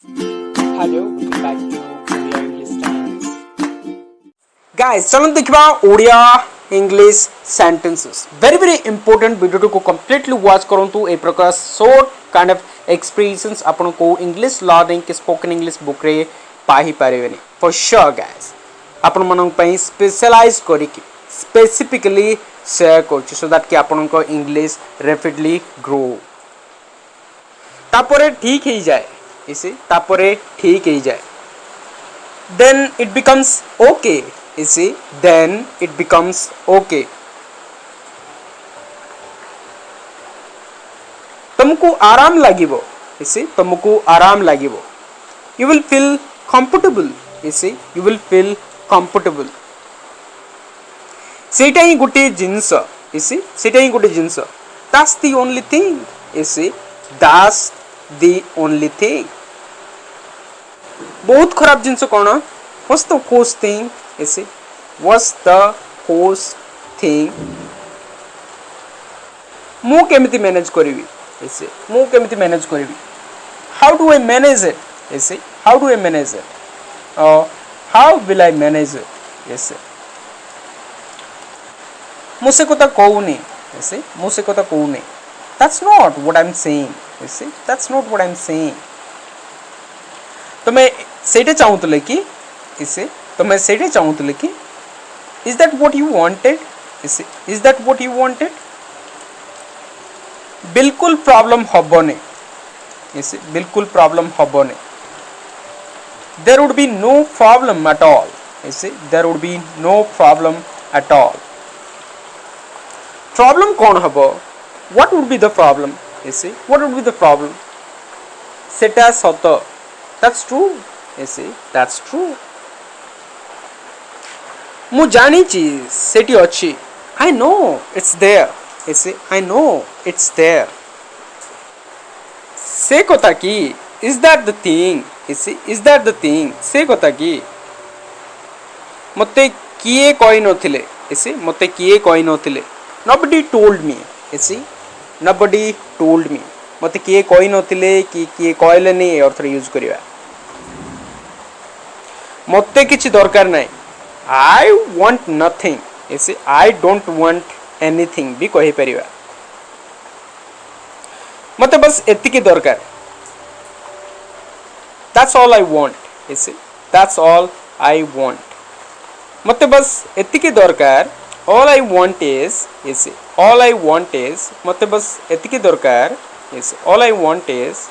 Hello, welcome back to Odia-English Times. Guys, चलो देखिबा Odia English sentences very important video को completely watch करंतु ए प्रकार short kind of expressions आपण को इंग्लिश लर्निंग के स्पोकन इंग्लिश बुक रे पाही पारेबेनी for sure guys आपण मनन पई स्पेशलाइज करी कि स्पेसिफिकली शेयर करछु सो दैट कि आपण को इंग्लिश रैपिडली ग्रो तापरे ठीक ही जाए इसे तापरे ठीक ही जाए then it becomes okay इसे then it becomes okay तुमको आराम लागिबो इसे तुमको आराम लागिबो you will feel comfortable इसे you will feel comfortable सेटा ही गुटे जिंस इसे सेटा ही गुटे जिंस that's the only thing इसे that's the only thing बहुत खराब जिंस कौन what's the worst thing इसे what's the worst thing मु केमिति मैनेज करिवि इसे मु केमिति manage करिवि how do I manage it इसे how do I manage it how will I manage it इसे मुसे कोता कहूनी इसे मुसे कोता कहूनी that's not what I'm saying इसे that's not what I'm saying तो मैं सेटे चाहूतले कि इसे तो मैं सेटे चाहूतले कि is that what you wanted इसे is that what you wanted बिल्कुल प्रॉब्लम हबने इसे बिल्कुल problem हबने there would be no problem at all इसे there would be no problem at all problem कौन हबो what would be the problem इसे what would be the problem सेटा सत that's true इसे that's true मु जानी ची सेटी अच्छी I know it's there इसे I know it's there से कोता की is that the thing इसे is that the thing से कोता की मते किए कोई नथिले इसे मते किए कोई नथिले nobody told me इसे nobody told me मते किए कोई नथिले कि किए कहले नै अर्थ यूज करिवा मते किछि दरकार नै I want nothing इसे I don't want anything भी कहि परिवा मते बस एतिकी दरकार that's all I want इसे that's all I want मते बस एतिकी दरकार all I want is इसे all I want is मते बस एतिकी दरकार इसे all I want is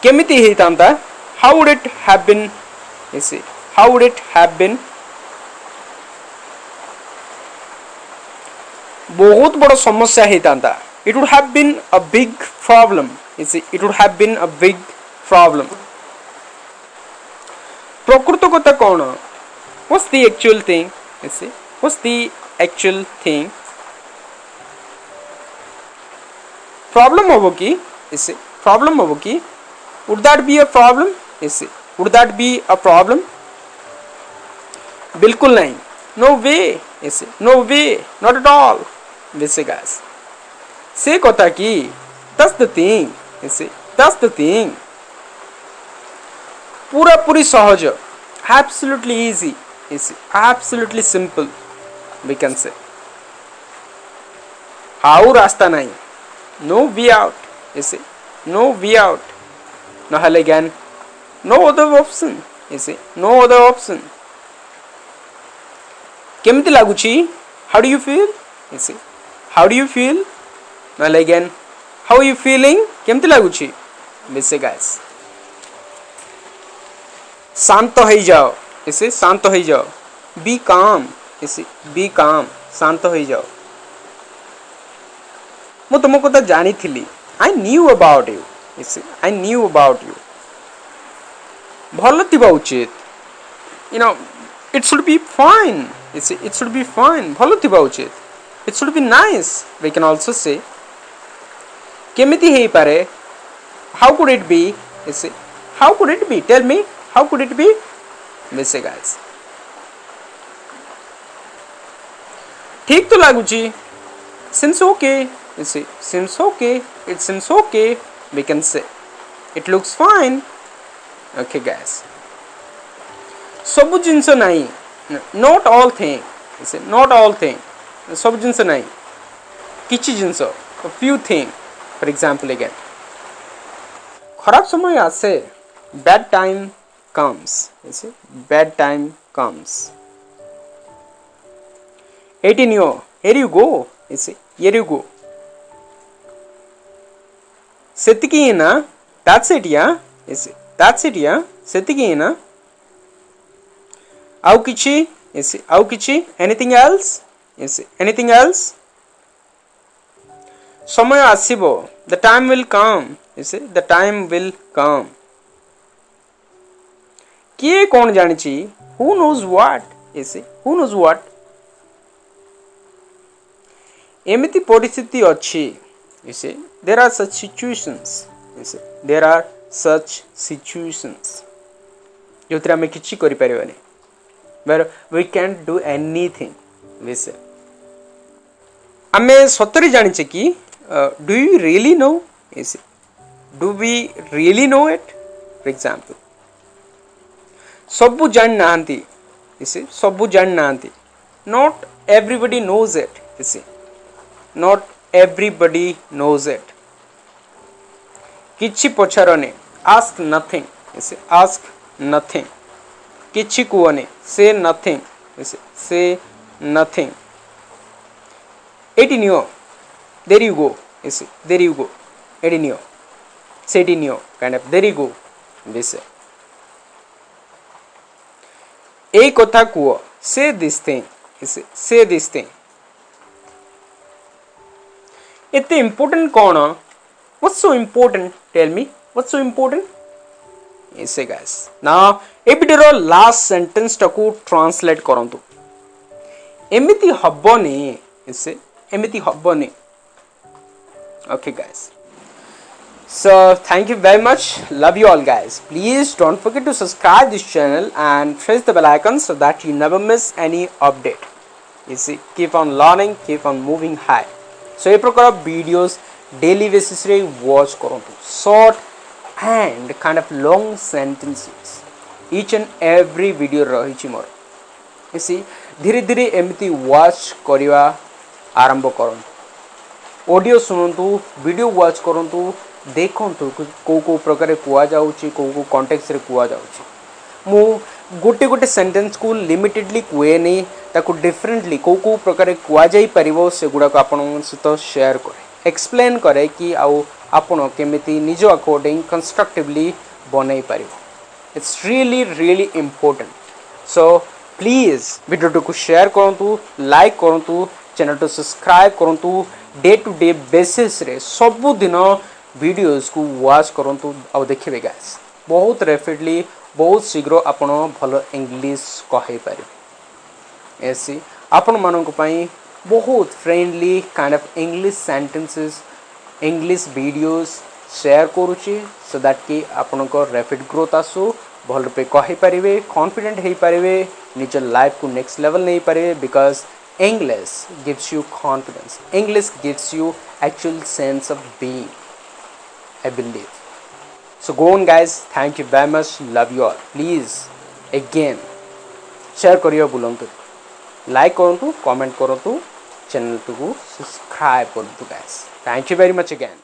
केमिति हेतांता how would it have been इसे how would it have been बहुत बड़ समस्या हेतांता it would have been a big problem इसे it would have been a big problem प्रकृत कथा कौन what's the actual thing इसे what's the actual thing problem होबो की इसे problem होबो की would that be a problem इसे would that be a problem बिल्कुल नहीं no way इसे no way not at all वैसे guys से कोता की that's the thing इसे that's the thing पूरा पूरी सहज absolutely easy इसे absolutely simple we can say how रास्ता नहीं no way out इसे no way out नहले again no other option इसे no other option केमिति लागुची how do you feel इसे how do you feel नहले again how are you feeling केमिति लागुची वैसे guys शांत होई जाओ इसे शांत होई जाओ be calm इसे be calm शांत होई जाओ मु तुमको तो जानी थिली I knew about you इसे I knew about you भलो थिबा उचित you know it should be fine इसे it should be fine भलो थिबा उचित it should be nice we can also say केमिति हेई पारे how could it be इसे how could it be tell me how could it be वैसे guys ठीक तो लागुची seems okay You see, seems okay. It seems okay. We can say it looks fine. Okay, guys. ସବୁ ଜିନିଷ ନାହିଁ, not all thing. You see, not all thing. ସବୁ ଜିନିଷ ନାହିଁ, କିଛି ଜିନିଷ, a few thing. For example, again, ଖରାପ ସମୟ ଆସେ, bad time comes. You see, bad time comes. 18 year, here you go. You see, here you go. ସେତିକି ହିଁ ନା, that's it, yeah. You see, that's it, yeah. ସେତିକି ହିଁ ନା, ଆଉ କିଛି, you see, ଆଉ କିଛି, anything else? You see, anything else? ସମୟ ଆସିବ, the time will come. You see, the time will come. କିଏ କଣ ଜାଣିଛି, who knows what? You see, who knows what? ଏମିତି ପରିସ୍ଥିତି ଅଛି. You see, there are such situations. You see, there are such situations ଯୋଉଥିରେ ଆମେ କିଛି କରିପାରିବାନି, where we can't do anything. We say, ଆମେ ସତରେ ଜାଣିଛେ କି, do you really know? You see, do we really know it? For example, ସବୁ ଜାଣି ନାହାନ୍ତି. You see, ସବୁ ଜାଣି ନାହାନ୍ତି. Not everybody knows it. You see, not everybody knows it. କିଛି ପଚାରନି, ask nothing. You see, ask nothing. କିଛି କୁହନି, say nothing. You see, say nothing. 18 year, there you go. You see, there you go. 18 year, 18 year, kind of, there you go. This এই কথা କୁହ, say this thing. You see, say this thing. ଏତେ important କ'ଣ? What's so important? Tell me, what's so important? Yes, guys. Now, ଏ ଭିଡ଼ିଓର last ସେଣ୍ଟେନ୍ସଟାକୁ translate କରନ୍ତୁ. ଏମିତି ହବନି, ଏମିତି ହବନି. Okay, guys. So, thank you very much. Love you all, guys. Please don't forget to subscribe this channel and press the bell icon so that you never miss any update. You see, keep on learning, keep on moving high. So, ये प्रकार videos daily basis रे watch करନ୍ତୁ. Short and kind of long sentences. Each and every video रही मोर. You see, धीरे धीरे एमती watch करिवा आरंभ करନ୍ତୁ. Audio सुनନ୍ତୁ, video watch करନ୍ତୁ, देखନ୍ତୁ को प्रकार कुआ जाउची, को कॉन्टेक्स्ट रे कुआ जाउची. मु गोटे गोटे सेंटेंस को लिमिटेडली कुए नहीं, ताको डिफरेंटली को प्रकार कुआ जाई परिबो से गुडा को आपन सहित शेयर करे, एक्सप्लेन करे कि आउ आपन केमिति निज अकॉर्डिंग कंस्ट्रक्टिवली बनै परिबो. It's really important. So please video को शेयर करंतु, लाइक करंतु, चैनल को सब्सक्राइब करंतु. डे टू डे बेसिस रे सब दिन वीडियोस को वॉच करंतु और देखिबे गाइस, बहुत रैपिडली, बहुत शीघ्र आपण भलो इंग्लिश कहि पारे. ऐसी आपण मानन को पई बहुत friendly kind of English sentences, English videos share करूची, सो दैट कि आपण को रैपिड ग्रोथ आसु, भल पे कहि पारिबे, कॉन्फिडेंट हेई पारिबे, निज लाइफ को नेक्स्ट लेवल नै पारिबे. Because English gives you confidence. English gives you actual sense of being, I believe. So go on, guys. Thank you very much. Love you all. Please again share kariya buluntu, like karantu, comment karantu, channel को subscribe karantu, guys. Thank you very much again.